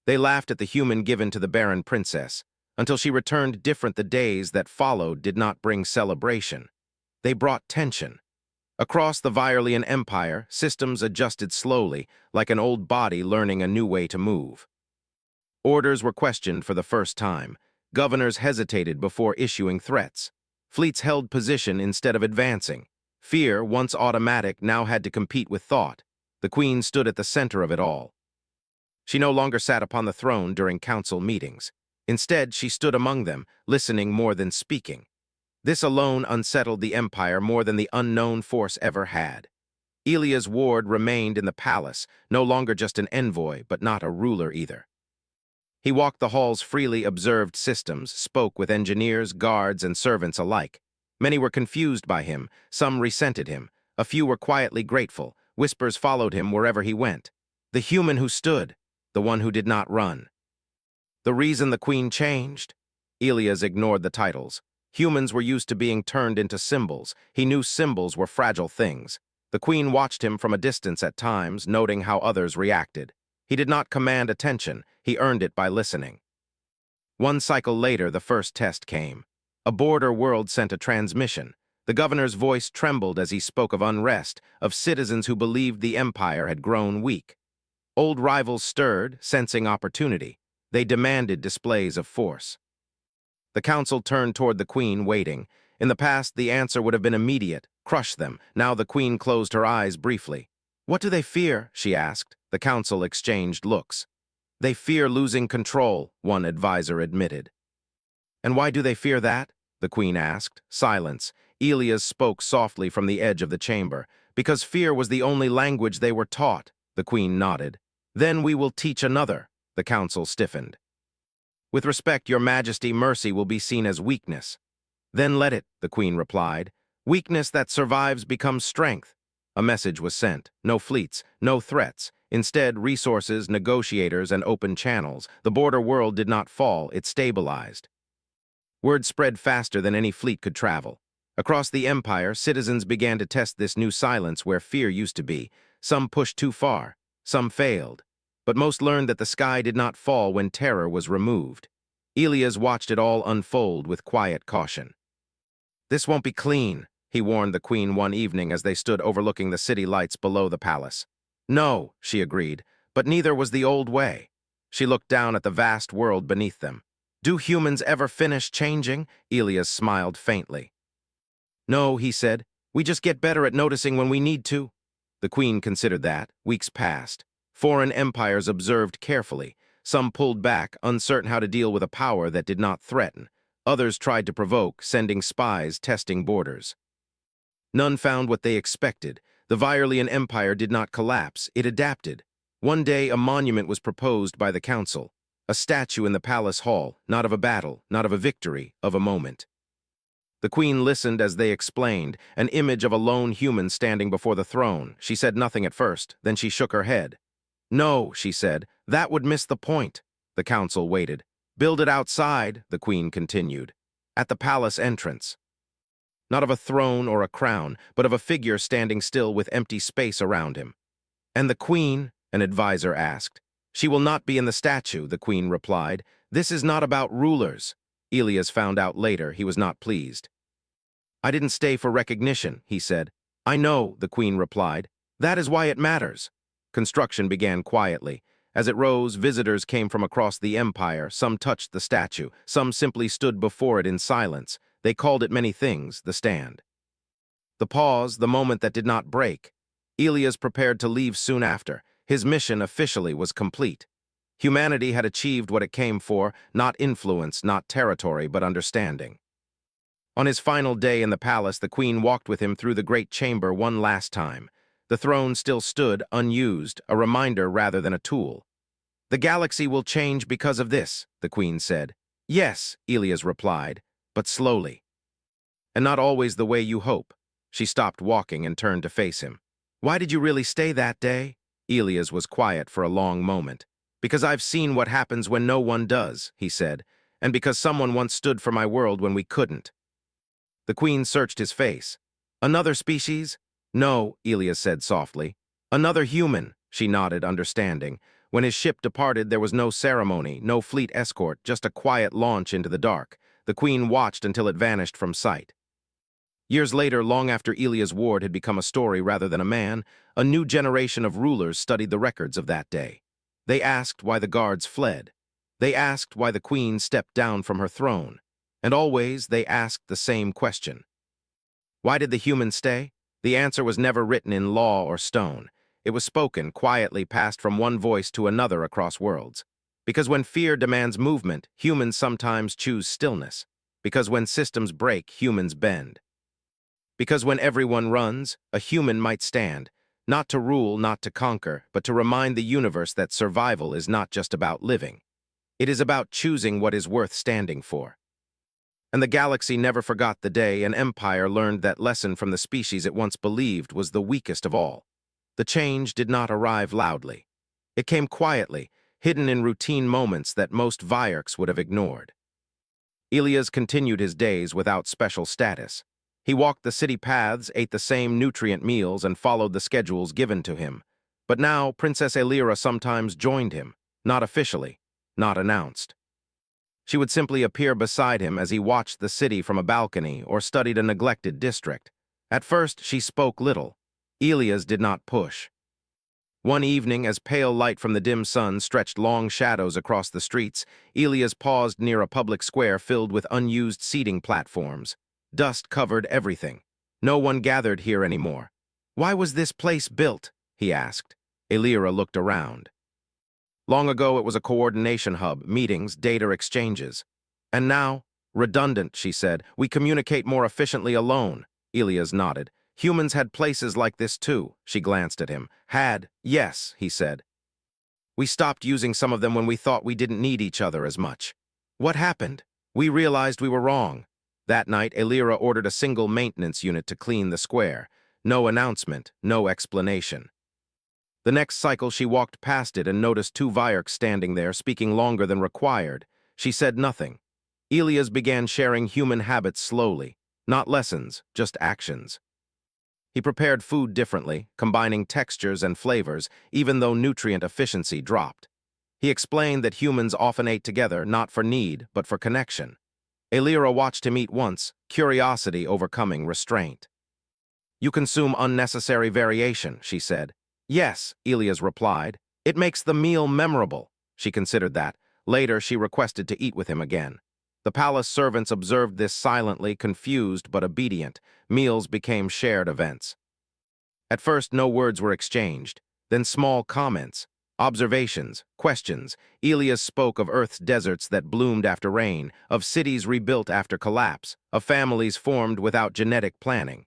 They laughed at the human given to the Barren princess, until she returned different. The days that followed did not bring celebration. They brought tension. Across the Viorlian Empire, systems adjusted slowly, like an old body learning a new way to move. Orders were questioned for the first time. Governors hesitated before issuing threats. Fleets held position instead of advancing. Fear, once automatic, now had to compete with thought. The queen stood at the center of it all. She no longer sat upon the throne during council meetings. Instead, she stood among them, listening more than speaking. This alone unsettled the empire more than the unknown force ever had. Elia's ward remained in the palace, no longer just an envoy, but not a ruler either. He walked the halls freely, observed systems, spoke with engineers, guards, and servants alike. Many were confused by him, some resented him, a few were quietly grateful. Whispers followed him wherever he went. The human who stood, the one who did not run. The reason the queen changed? Elias ignored the titles. Humans were used to being turned into symbols. He knew symbols were fragile things. The queen watched him from a distance at times, noting how others reacted. He did not command attention. He earned it by listening. One cycle later, the first test came. A border world sent a transmission. The governor's voice trembled as he spoke of unrest, of citizens who believed the empire had grown weak. Old rivals stirred, sensing opportunity. They demanded displays of force. The council turned toward the queen, waiting. In the past, the answer would have been immediate: crush them. Now the queen closed her eyes briefly. "What do they fear?" she asked. The council exchanged looks. "They fear losing control," one advisor admitted. "And why do they fear that?" the queen asked. Silence. Elias spoke softly from the edge of the chamber. "Because fear was the only language they were taught," the queen nodded. "Then we will teach another." The council stiffened. "With respect, your majesty, mercy will be seen as weakness." "Then let it," the queen replied. "Weakness that survives becomes strength." A message was sent. No fleets, no threats. Instead, resources, negotiators, and open channels. The border world did not fall, it stabilized. Word spread faster than any fleet could travel. Across the empire, citizens began to test this new silence where fear used to be. Some pushed too far. Some failed. But most learned that the sky did not fall when terror was removed. Elias watched it all unfold with quiet caution. "This won't be clean," he warned the queen one evening as they stood overlooking the city lights below the palace. "No," she agreed, "but neither was the old way." She looked down at the vast world beneath them. "Do humans ever finish changing?" Elias smiled faintly. "No," he said. "We just get better at noticing when we need to." The queen considered that. Weeks passed. Foreign empires observed carefully. Some pulled back, uncertain how to deal with a power that did not threaten. Others tried to provoke, sending spies, testing borders. None found what they expected. The Viorlian Empire did not collapse, it adapted. One day, a monument was proposed by the council. A statue in the palace hall, not of a battle, not of a victory, of a moment. The queen listened as they explained, an image of a lone human standing before the throne. She said nothing at first, then she shook her head. "No," she said, "that would miss the point." The council waited. "Build it outside," the queen continued, "at the palace entrance. Not of a throne or a crown, but of a figure standing still with empty space around him." "And the queen?" an advisor asked. "She will not be in the statue," the queen replied. "This is not about rulers." Elias found out later he was not pleased. "I didn't stay for recognition," he said. "I know," the queen replied. "That is why it matters." Construction began quietly. As it rose, visitors came from across the empire. Some touched the statue. Some simply stood before it in silence. They called it many things, the stand. The pause, the moment that did not break. Elias prepared to leave soon after. His mission officially was complete. Humanity had achieved what it came for, not influence, not territory, but understanding. On his final day in the palace, the queen walked with him through the great chamber one last time. The throne still stood, unused, a reminder rather than a tool. "The galaxy will change because of this," the queen said. "Yes," Elias replied, "but slowly. And not always the way you hope." She stopped walking and turned to face him. "Why did you really stay that day?" Elias was quiet for a long moment. "Because I've seen what happens when no one does," he said, "and because someone once stood for my world when we couldn't." The queen searched his face. "Another species?" "No," Elias said softly. "Another human," she nodded, understanding. When his ship departed, there was no ceremony, no fleet escort, just a quiet launch into the dark. The Queen watched until it vanished from sight. Years later, long after Elia's ward had become a story rather than a man, a new generation of rulers studied the records of that day. They asked why the guards fled. They asked why the Queen stepped down from her throne. And always they asked the same question. Why did the humans stay? The answer was never written in law or stone. It was spoken, quietly passed from one voice to another across worlds. Because when fear demands movement, humans sometimes choose stillness. Because when systems break, humans bend. Because when everyone runs, a human might stand, not to rule, not to conquer, but to remind the universe that survival is not just about living. It is about choosing what is worth standing for. And the galaxy never forgot the day an empire learned that lesson from the species it once believed was the weakest of all. The change did not arrive loudly. It came quietly, hidden in routine moments that most Vierks would have ignored. Elias continued his days without special status. He walked the city paths, ate the same nutrient meals, and followed the schedules given to him. But now, Princess Elira sometimes joined him, not officially, not announced. She would simply appear beside him as he watched the city from a balcony or studied a neglected district. At first, she spoke little. Elias did not push. One evening, as pale light from the dim sun stretched long shadows across the streets, Elias paused near a public square filled with unused seating platforms. Dust covered everything. No one gathered here anymore. Why was this place built? He asked. Elira looked around. Long ago, it was a coordination hub, meetings, data exchanges. And now, redundant, she said, we communicate more efficiently alone. Elias nodded. Humans had places like this too. She glanced at him. Had, yes, he said. We stopped using some of them when we thought we didn't need each other as much. What happened? We realized we were wrong. That night, Elira ordered a single maintenance unit to clean the square. No announcement, no explanation. The next cycle, she walked past it and noticed two Vierks standing there, speaking longer than required. She said nothing. Elias began sharing human habits slowly. Not lessons, just actions. He prepared food differently, combining textures and flavors, even though nutrient efficiency dropped. He explained that humans often ate together, not for need, but for connection. Elira watched him eat once, curiosity overcoming restraint. You consume unnecessary variation, she said. Yes, Elias replied. It makes the meal memorable. She considered that. Later, she requested to eat with him again. The palace servants observed this silently, confused but obedient. Meals became shared events. At first, no words were exchanged. Then small comments, observations, questions. Elias spoke of Earth's deserts that bloomed after rain, of cities rebuilt after collapse, of families formed without genetic planning.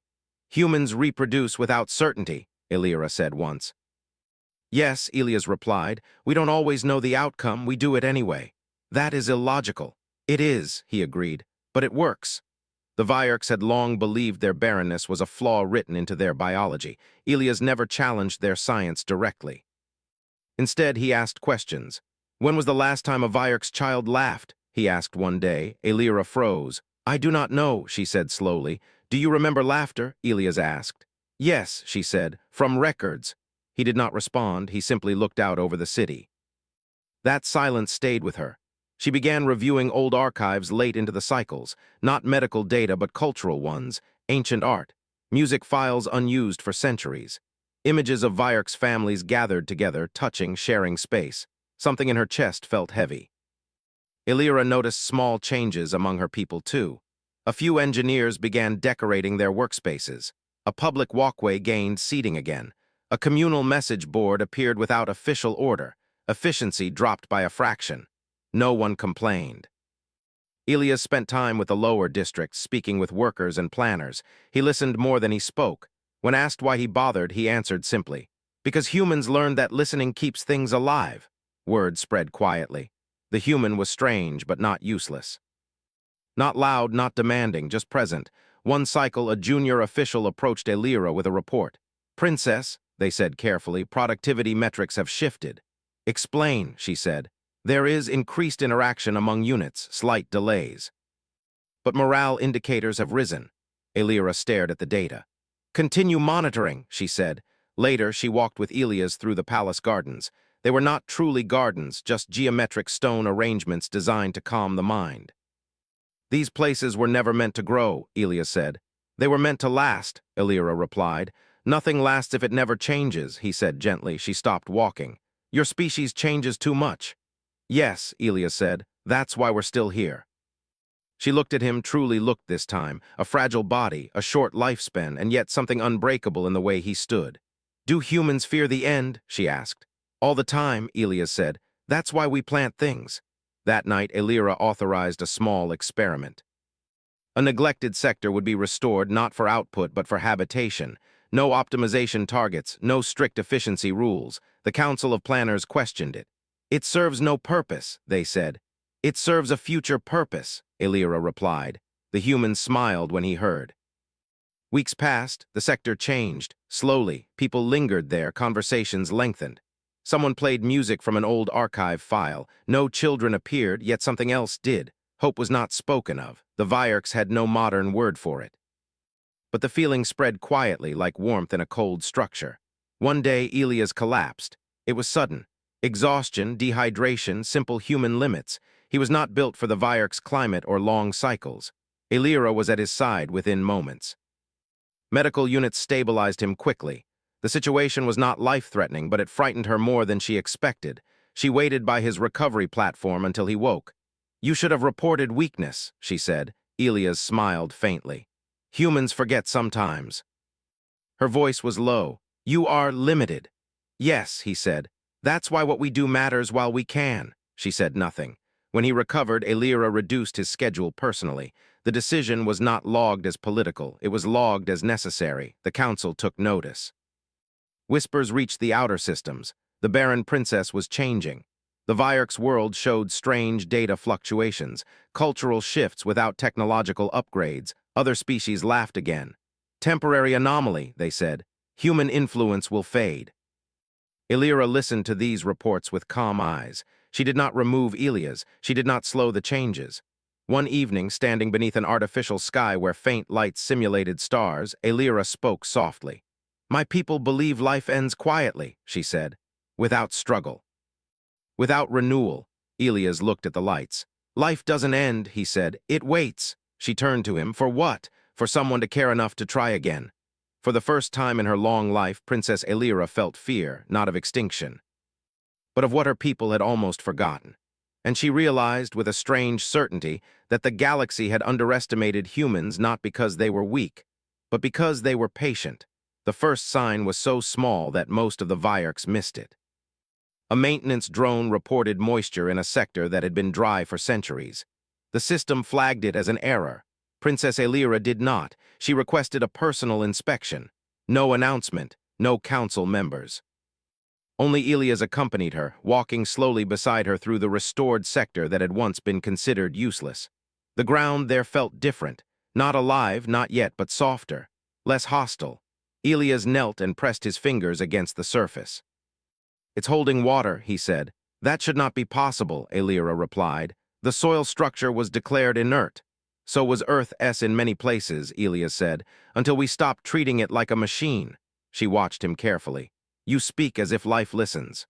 Humans reproduce without certainty, Elira said once. Yes, Elias replied, we don't always know the outcome, we do it anyway. That is illogical. It is, he agreed, but it works. The Vierks had long believed their barrenness was a flaw written into their biology. Elias never challenged their science directly. Instead, he asked questions. When was the last time a Vierk's child laughed? He asked one day. Elira froze. I do not know, she said slowly. Do you remember laughter? Elias asked. Yes, she said, from records. He did not respond, he simply looked out over the city. That silence stayed with her. She began reviewing old archives late into the cycles, not medical data but cultural ones, ancient art, music files unused for centuries. Images of Vierk's families gathered together, touching, sharing space. Something in her chest felt heavy. Elira noticed small changes among her people too. A few engineers began decorating their workspaces. A public walkway gained seating again. A communal message board appeared without official order. Efficiency dropped by a fraction. No one complained. Elias spent time with the lower districts, speaking with workers and planners. He listened more than he spoke. When asked why he bothered, he answered simply, because humans learned that listening keeps things alive. Word spread quietly. The human was strange, but not useless. Not loud, not demanding, just present. One cycle, a junior official approached Elira with a report. Princess, they said carefully, productivity metrics have shifted. Explain, she said. There is increased interaction among units, slight delays. But morale indicators have risen. Elira stared at the data. Continue monitoring, she said. Later, she walked with Elias through the palace gardens. They were not truly gardens, just geometric stone arrangements designed to calm the mind. These places were never meant to grow, Elia said. They were meant to last, Elira replied. Nothing lasts if it never changes, he said gently. She stopped walking. Your species changes too much. Yes, Elia said. That's why we're still here. She looked at him, truly looked this time, a fragile body, a short lifespan, and yet something unbreakable in the way he stood. Do humans fear the end? She asked. All the time, Elia said. That's why we plant things. That night, Elira authorized a small experiment. A neglected sector would be restored not for output but for habitation. No optimization targets, no strict efficiency rules. The Council of Planners questioned it. It serves no purpose, they said. It serves a future purpose, Elira replied. The human smiled when he heard. Weeks passed, the sector changed. Slowly, people lingered there, conversations lengthened. Someone played music from an old archive file. No children appeared, yet something else did. Hope was not spoken of. The Vierks had no modern word for it. But the feeling spread quietly like warmth in a cold structure. One day, Elias collapsed. It was sudden. Exhaustion, dehydration, simple human limits. He was not built for the Vierks' climate or long cycles. Elira was at his side within moments. Medical units stabilized him quickly. The situation was not life-threatening, but it frightened her more than she expected. She waited by his recovery platform until he woke. You should have reported weakness, she said. Elias smiled faintly. Humans forget sometimes. Her voice was low. You are limited. Yes, he said. That's why what we do matters while we can. She said nothing. When he recovered, Elira reduced his schedule personally. The decision was not logged as political. It was logged as necessary. The council took notice. Whispers reached the outer systems. The Barren princess was changing. The Vierks world showed strange data fluctuations, cultural shifts without technological upgrades. Other species laughed again. Temporary anomaly, they said. Human influence will fade. Elira listened to these reports with calm eyes. She did not remove Elias. She did not slow the changes. One evening, standing beneath an artificial sky where faint lights simulated stars, Elira spoke softly. My people believe life ends quietly, she said, without struggle. Without renewal, Elias looked at the lights. Life doesn't end, he said. It waits. She turned to him. For what? For someone to care enough to try again. For the first time in her long life, Princess Elira felt fear, not of extinction, but of what her people had almost forgotten. And she realized with a strange certainty that the galaxy had underestimated humans not because they were weak, but because they were patient. The first sign was so small that most of the Vierks missed it. A maintenance drone reported moisture in a sector that had been dry for centuries. The system flagged it as an error. Princess Elira did not. She requested a personal inspection. No announcement, no council members. Only Elias accompanied her, walking slowly beside her through the restored sector that had once been considered useless. The ground there felt different. Not alive, not yet, but softer, less hostile. Elias knelt and pressed his fingers against the surface. It's holding water, he said. That should not be possible, Elira replied. The soil structure was declared inert. So was Earth S in many places, Elias said, until we stopped treating it like a machine. She watched him carefully. You speak as if life listens.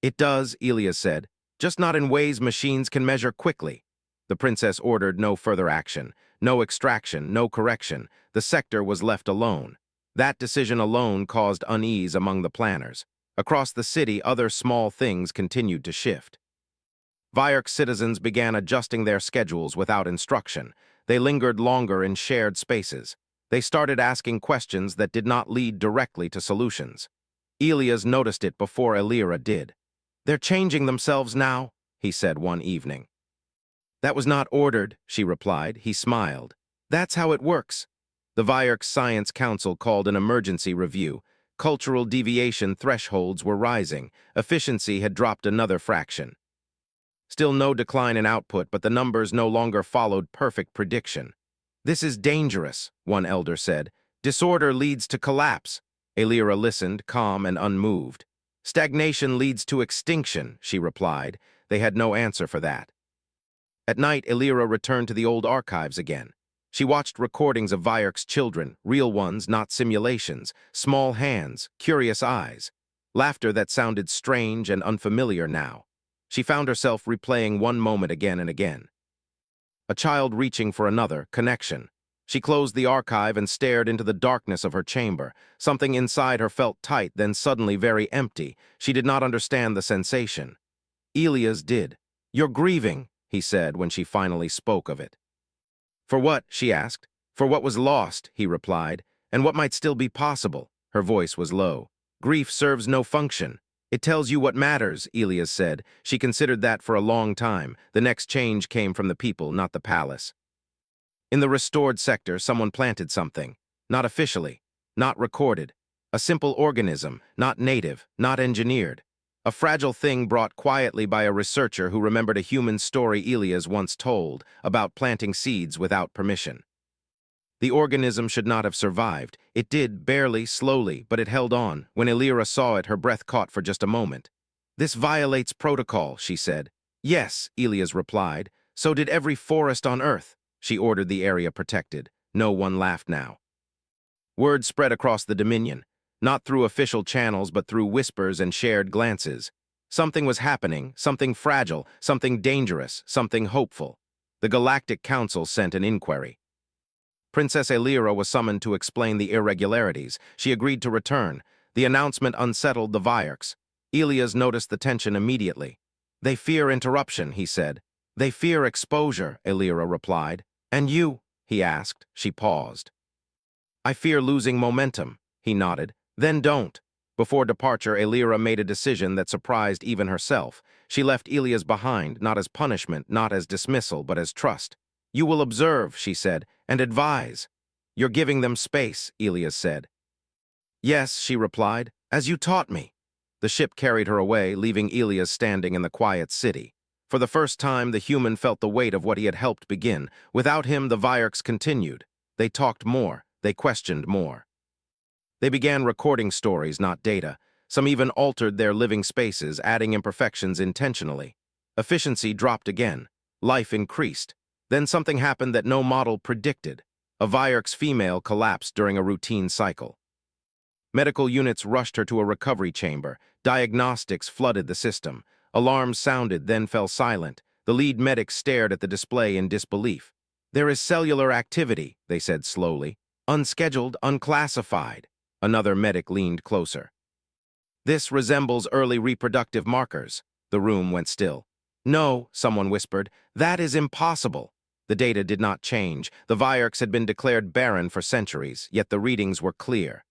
It does, Elias said, just not in ways machines can measure quickly. The princess ordered no further action, no extraction, no correction. The sector was left alone. That decision alone caused unease among the planners. Across the city, other small things continued to shift. Vierk citizens began adjusting their schedules without instruction. They lingered longer in shared spaces. They started asking questions that did not lead directly to solutions. Elias noticed it before Elira did. They're changing themselves now, he said one evening. That was not ordered, she replied. He smiled. That's how it works. The Vierk Science Council called an emergency review. Cultural deviation thresholds were rising. Efficiency had dropped another fraction. Still no decline in output, but the numbers no longer followed perfect prediction. This is dangerous, one elder said. Disorder leads to collapse. Elira listened, calm and unmoved. Stagnation leads to extinction, she replied. They had no answer for that. At night, Elira returned to the old archives again. She watched recordings of Vierk's children, real ones, not simulations, small hands, curious eyes. laughter that sounded strange and unfamiliar now. She found herself replaying one moment again and again. A child reaching for another, connection. She closed the archive and stared into the darkness of her chamber. Something inside her felt tight, then suddenly very empty. She did not understand the sensation. Elias did. "You're grieving," he said when she finally spoke of it. "For what?" she asked. "For what was lost," he replied, "and what might still be possible." Her voice was low. "Grief serves no function. It tells you what matters," Elias said. She considered that for a long time. The next change came from the people, not the palace. In the restored sector, someone planted something. Not officially, not recorded. A simple organism, not native, not engineered. A fragile thing brought quietly by a researcher who remembered a human story Elias once told about planting seeds without permission. The organism should not have survived. It did, barely, slowly, but it held on. When Elira saw it, her breath caught for just a moment. "This violates protocol," she said. "Yes," Elias replied. "So did every forest on Earth." She ordered the area protected. No one laughed now. Word spread across the Dominion, not through official channels but through whispers and shared glances. Something was happening, something fragile, something dangerous, something hopeful. The Galactic Council sent an inquiry. Princess Elira was summoned to explain the irregularities. She agreed to return. The announcement unsettled the Vierks. Elias noticed the tension immediately. "They fear interruption," he said. "They fear exposure," Elira replied. "And you?" he asked. She paused. "I fear losing momentum," he nodded. "Then don't." Before departure, Elira made a decision that surprised even herself. She left Elias behind, not as punishment, not as dismissal, but as trust. "You will observe," she said, "and advise." "You're giving them space," Elias said. "Yes," she replied, "as you taught me." The ship carried her away, leaving Elias standing in the quiet city. For the first time, the human felt the weight of what he had helped begin. Without him, the Vierks continued. They talked more. They questioned more. They began recording stories, not data. Some even altered their living spaces, adding imperfections intentionally. Efficiency dropped again. Life increased. Then something happened that no model predicted. A Vierk's female collapsed during a routine cycle. Medical units rushed her to a recovery chamber. Diagnostics flooded the system. Alarms sounded, then fell silent. The lead medic stared at the display in disbelief. "There is cellular activity," they said slowly. "Unscheduled, unclassified." Another medic leaned closer. "This resembles early reproductive markers." The room went still. "No," someone whispered, "that is impossible." The data did not change. The Vierks had been declared barren for centuries, yet the readings were clear.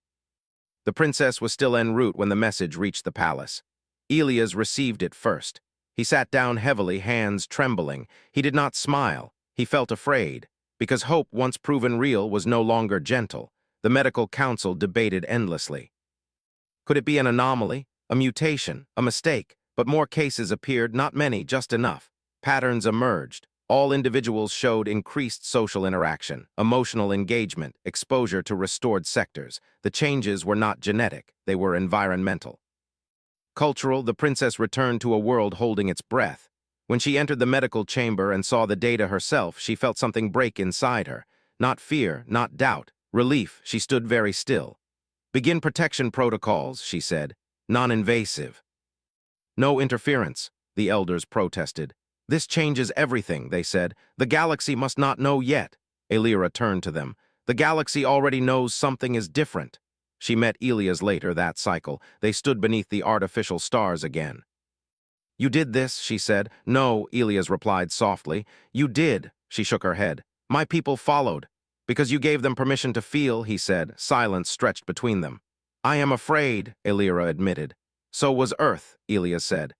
The princess was still en route when the message reached the palace. Elias received it first. He sat down heavily, hands trembling. He did not smile. He felt afraid, because hope, once proven real, was no longer gentle. The medical council debated endlessly. Could it be an anomaly, a mutation, a mistake? But more cases appeared, not many, just enough. Patterns emerged. All individuals showed increased social interaction, emotional engagement, exposure to restored sectors. The changes were not genetic, they were environmental. Cultural, the princess returned to a world holding its breath. When she entered the medical chamber and saw the data herself, she felt something break inside her. Not fear, not doubt, relief. She stood very still. "Begin protection protocols," she said. "Non-invasive." "No interference," the elders protested. "This changes everything," they said. "The galaxy must not know yet." Elira turned to them. "The galaxy already knows something is different." She met Elias later that cycle. They stood beneath the artificial stars again. "You did this," she said. "No," Elias replied softly. "You did." She shook her head. "My people followed." "Because you gave them permission to feel," he said. Silence stretched between them. "I am afraid," Elira admitted. "So was Earth," Elias said.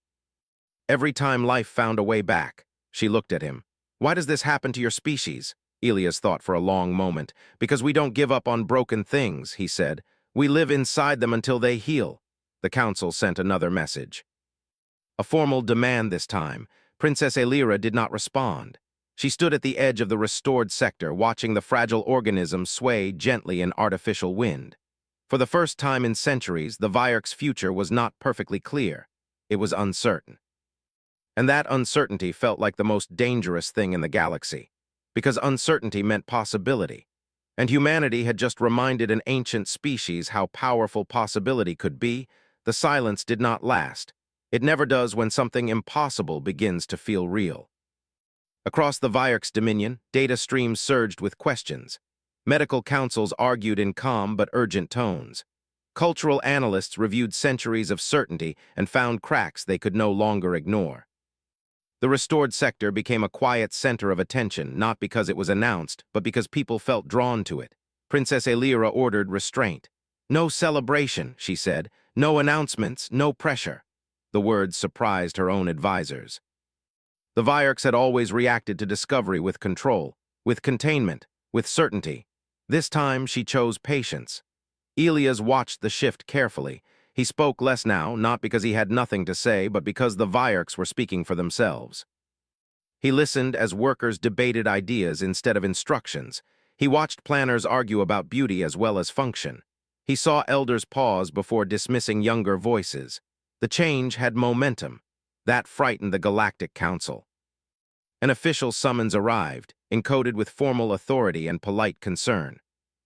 "Every time life found a way back." She looked at him. "Why does this happen to your species?" Elias thought for a long moment. "Because we don't give up on broken things," he said. "We live inside them until they heal." The council sent another message. A formal demand this time. Princess Elira did not respond. She stood at the edge of the restored sector, watching the fragile organism sway gently in artificial wind. For the first time in centuries, the Vierk's future was not perfectly clear. It was uncertain. And that uncertainty felt like the most dangerous thing in the galaxy, because uncertainty meant possibility. And humanity had just reminded an ancient species how powerful possibility could be. The silence did not last. It never does when something impossible begins to feel real. Across the Vierk's dominion, data streams surged with questions. Medical councils argued in calm but urgent tones. Cultural analysts reviewed centuries of certainty and found cracks they could no longer ignore. The restored sector became a quiet center of attention, not because it was announced, but because people felt drawn to it. Princess Elira ordered restraint. "No celebration," she said. "No announcements, no pressure." The words surprised her own advisors. The Vierks had always reacted to discovery with control, with containment, with certainty. This time she chose patience. Elias watched the shift carefully. He spoke less now, not because he had nothing to say, but because the Vierks were speaking for themselves. He listened as workers debated ideas instead of instructions. He watched planners argue about beauty as well as function. He saw elders pause before dismissing younger voices. The change had momentum. That frightened the Galactic Council. An official summons arrived, encoded with formal authority and polite concern.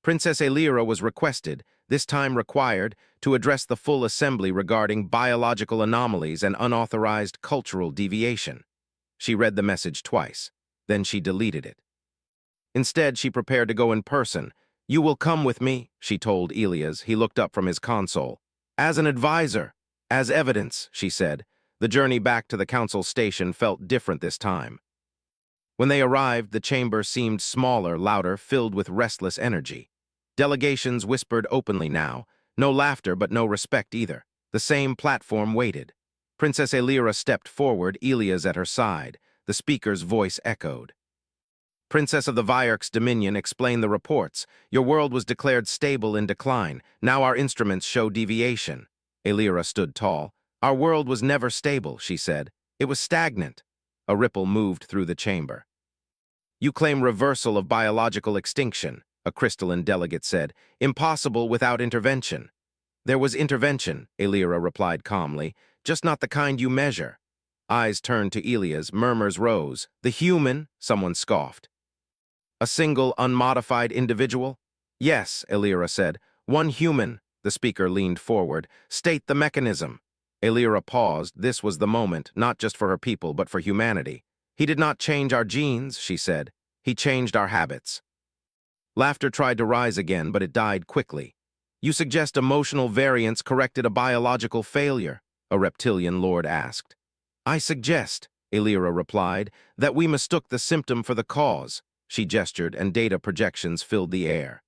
Princess Elira was requested, this time required, to address the full assembly regarding biological anomalies and unauthorized cultural deviation. She read the message twice. Then she deleted it. Instead, she prepared to go in person. "You will come with me," she told Elias. He looked up from his console. "As an advisor, as evidence," she said. The journey back to the council station felt different this time. When they arrived, the chamber seemed smaller, louder, filled with restless energy. Delegations whispered openly now. No laughter, but no respect either. The same platform waited. Princess Elira stepped forward, Elias at her side. The speaker's voice echoed. "Princess of the Vierk's dominion, explain the reports. Your world was declared stable in decline. Now our instruments show deviation." Elira stood tall. "Our world was never stable," she said. "It was stagnant." A ripple moved through the chamber. "You claim reversal of biological extinction," a crystalline delegate said. "Impossible without intervention." "There was intervention," Elira replied calmly, "just not the kind you measure." Eyes turned to Elias, murmurs rose. "The human," someone scoffed. "A single, unmodified individual?" "Yes," Elira said. "One human." The speaker leaned forward. "State the mechanism." Elira paused. This was the moment, not just for her people, but for humanity. "He did not change our genes," she said. "He changed our habits." Laughter tried to rise again, but it died quickly. "You suggest emotional variance corrected a biological failure?" a reptilian lord asked. "I suggest," Elira replied, "that we mistook the symptom for the cause." She gestured, and data projections filled the air.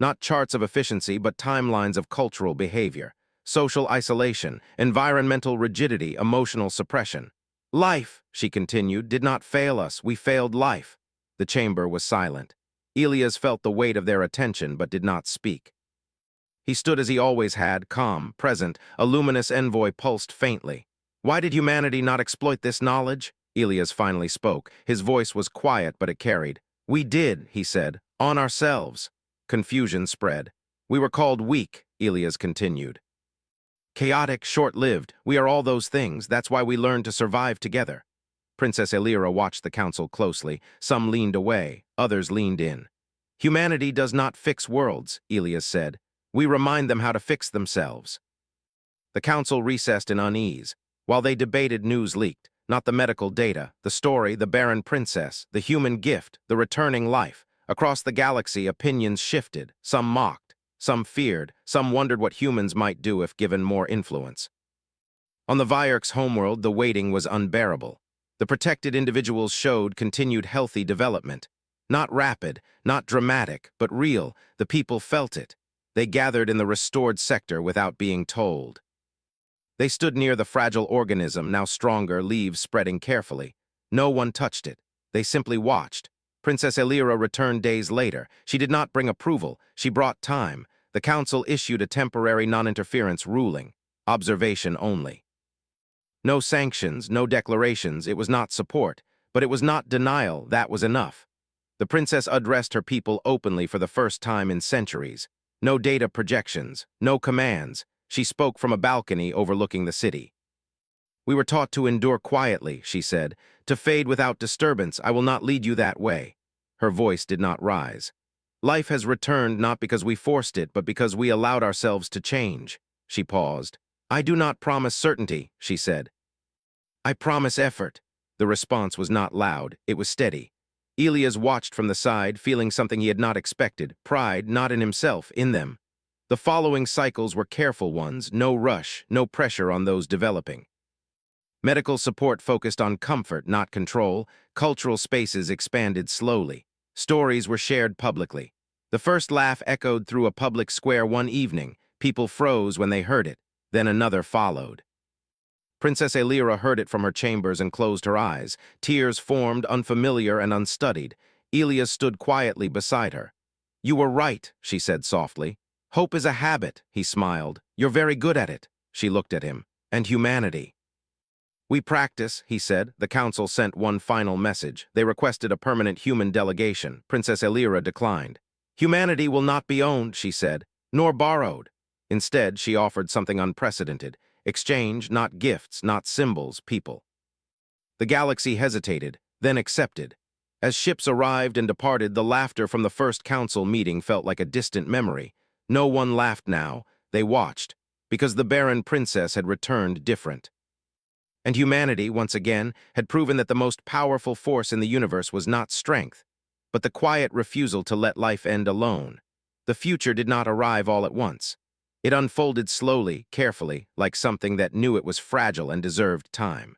Not charts of efficiency, but timelines of cultural behavior. Social isolation, environmental rigidity, emotional suppression. "Life," she continued, "did not fail us. We failed life." The chamber was silent. Elias felt the weight of their attention, but did not speak. He stood as he always had, calm, present. A luminous envoy pulsed faintly. "Why did humanity not exploit this knowledge?" Elias finally spoke. His voice was quiet, but it carried. "We did," he said, "on ourselves." Confusion spread. "We were called weak," Elias continued. "Chaotic, short-lived. We are all those things. That's why we learned to survive together." Princess Elira watched the council closely. Some leaned away, others leaned in. "Humanity does not fix worlds," Elias said. "We remind them how to fix themselves." The council recessed in unease. While they debated, news leaked. Not the medical data, the story, the Barren princess, the human gift, the returning life. Across the galaxy, opinions shifted. Some mocked, some feared, some wondered what humans might do if given more influence. On the Vierk's homeworld, the waiting was unbearable. The protected individuals showed continued healthy development. Not rapid, not dramatic, but real. The people felt it. They gathered in the restored sector without being told. They stood near the fragile organism, now stronger, leaves spreading carefully. No one touched it. They simply watched. Princess Elira returned days later. She did not bring approval. She brought time. The council issued a temporary non-interference ruling. Observation only. No sanctions, no declarations. It was not support. But it was not denial. That was enough. The princess addressed her people openly for the first time in centuries. No data projections, no commands. She spoke from a balcony overlooking the city. "We were taught to endure quietly," she said, "to fade without disturbance. I will not lead you that way." Her voice did not rise. "Life has returned not because we forced it, but because we allowed ourselves to change." She paused. I do not promise certainty, she said. I promise effort. The response was not loud, it was steady. Elias watched from the side, feeling something he had not expected, pride not in himself, in them. The following cycles were careful ones, no rush, no pressure on those developing. Medical support focused on comfort, not control. Cultural spaces expanded slowly. Stories were shared publicly. The first laugh echoed through a public square one evening. People froze when they heard it. Then another followed. Princess Elira heard it from her chambers and closed her eyes. Tears formed, unfamiliar and unstudied. Elias stood quietly beside her. You were right, she said softly. Hope is a habit, he smiled. You're very good at it. She looked at him. And humanity. We practice, he said. The council sent one final message. They requested a permanent human delegation. Princess Elira declined. Humanity will not be owned, she said, nor borrowed. Instead, she offered something unprecedented. Exchange, not gifts, not symbols, people. The galaxy hesitated, then accepted. As ships arrived and departed, the laughter from the first council meeting felt like a distant memory. No one laughed now. They watched, because the Barren princess had returned different. And humanity, once again, had proven that the most powerful force in the universe was not strength, but the quiet refusal to let life end alone. The future did not arrive all at once. It unfolded slowly, carefully, like something that knew it was fragile and deserved time.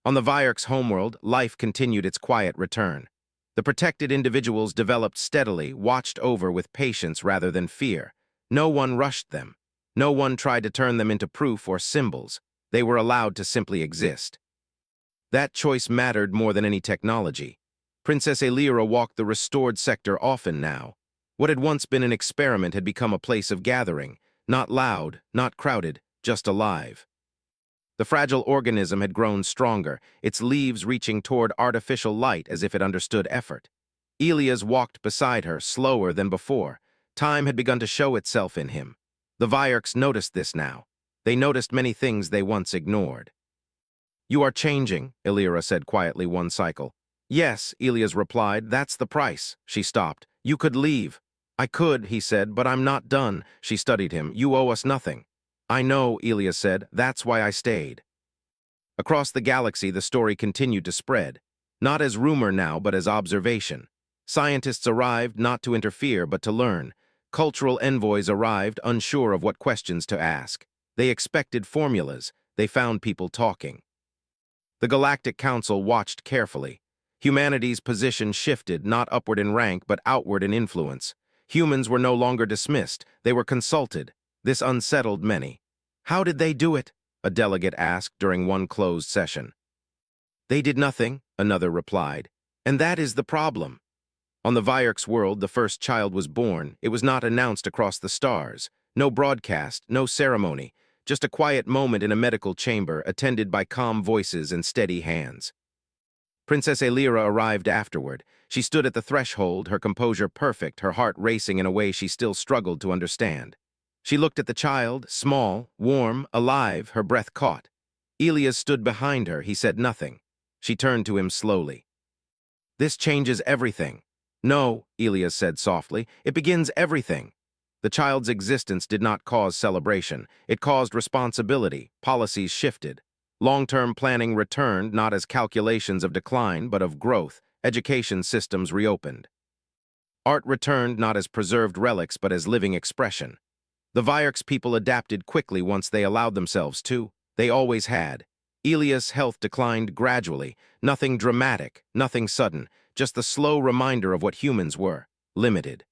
On the Vierk's homeworld, life continued its quiet return. The protected individuals developed steadily, watched over with patience rather than fear. No one rushed them. No one tried to turn them into proof or symbols. They were allowed to simply exist. That choice mattered more than any technology. Princess Elira walked the restored sector often now. What had once been an experiment had become a place of gathering, not loud, not crowded, just alive. The fragile organism had grown stronger, its leaves reaching toward artificial light as if it understood effort. Elias walked beside her, slower than before. Time had begun to show itself in him. The Vierks noticed this now. They noticed many things they once ignored. You are changing, Elira said quietly one cycle. Yes, Elias replied, that's the price. She stopped. You could leave. I could, he said, but I'm not done. She studied him. You owe us nothing. I know, Elias said, that's why I stayed. Across the galaxy, the story continued to spread. Not as rumor now, but as observation. Scientists arrived not to interfere, but to learn. Cultural envoys arrived, unsure of what questions to ask. They expected formulas. They found people talking. The Galactic Council watched carefully. Humanity's position shifted, not upward in rank, but outward in influence. Humans were no longer dismissed. They were consulted. This unsettled many. How did they do it? A delegate asked during one closed session. They did nothing, another replied. And that is the problem. On the Vierk's world, the first child was born. It was not announced across the stars. No broadcast, no ceremony. Just a quiet moment in a medical chamber, attended by calm voices and steady hands. Princess Elira arrived afterward. She stood at the threshold, her composure perfect, her heart racing in a way she still struggled to understand. She looked at the child, small, warm, alive, her breath caught. Elias stood behind her. He said nothing. She turned to him slowly. This changes everything. No, Elias said softly. It begins everything. The child's existence did not cause celebration. It caused responsibility. Policies shifted. Long-term planning returned, not as calculations of decline, but of growth. Education systems reopened. Art returned not as preserved relics, but as living expression. The Vierk's people adapted quickly once they allowed themselves to. They always had. Elias' health declined gradually. Nothing dramatic, nothing sudden, just the slow reminder of what humans were, limited.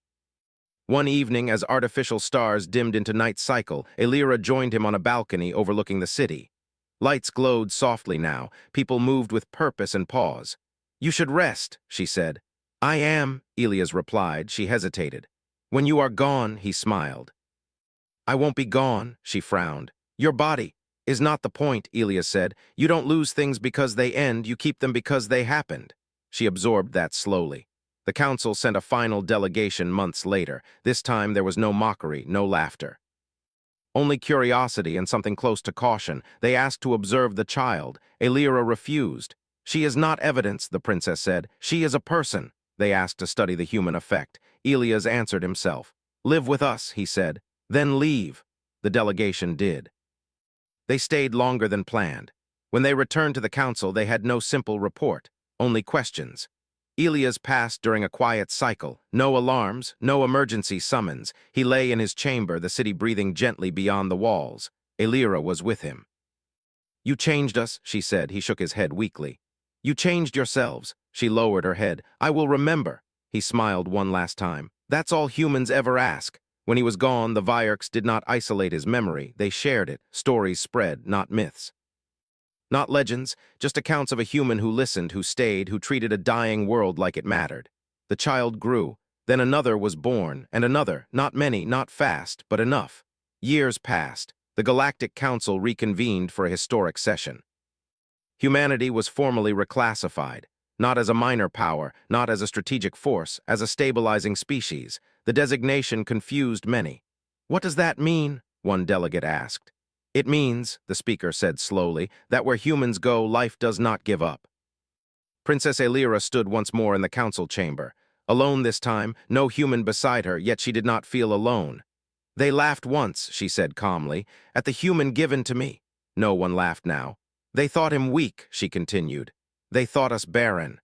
One evening, as artificial stars dimmed into night cycle, Elira joined him on a balcony overlooking the city. Lights glowed softly now. People moved with purpose and pause. You should rest, she said. I am, Elias replied. She hesitated. When you are gone, he smiled. I won't be gone, she frowned. Your body is not the point, Elias said. You don't lose things because they end, you keep them because they happened. She absorbed that slowly. The council sent a final delegation months later. This time there was no mockery, no laughter. Only curiosity and something close to caution. They asked to observe the child. Elira refused. She is not evidence, the princess said. She is a person. They asked to study the human effect. Elias answered himself. Live with us, he said. Then leave. The delegation did. They stayed longer than planned. When they returned to the council, they had no simple report, only questions. Elias passed during a quiet cycle. No alarms, no emergency summons. He lay in his chamber, the city breathing gently beyond the walls. Elira was with him. "You changed us," she said. He shook his head weakly. "You changed yourselves." She lowered her head. "I will remember." He smiled one last time. That's all humans ever ask. When he was gone, the Vierks did not isolate his memory. They shared it. Stories spread, not myths. Not legends, just accounts of a human who listened, who stayed, who treated a dying world like it mattered. The child grew. Then another was born, and another, not many, not fast, but enough. Years passed. The Galactic Council reconvened for a historic session. Humanity was formally reclassified, not as a minor power, not as a strategic force, as a stabilizing species. The designation confused many. "What does that mean?" one delegate asked. "It means," the speaker said slowly, "that where humans go, life does not give up." Princess Elira stood once more in the council chamber. Alone this time, no human beside her, yet she did not feel alone. "They laughed once," she said calmly, "at the human given to me." No one laughed now. "They thought him weak," she continued. "They thought us barren."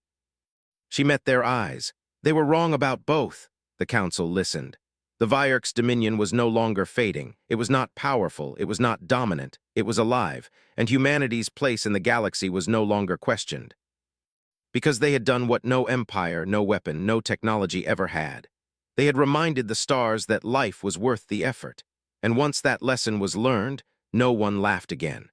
She met their eyes. They were wrong about both. The council listened. The Vierk's dominion was no longer fading. It was not powerful. It was not dominant. It was alive, and humanity's place in the galaxy was no longer questioned. Because they had done what no empire, no weapon, no technology ever had. They had reminded the stars that life was worth the effort. And once that lesson was learned, no one laughed again.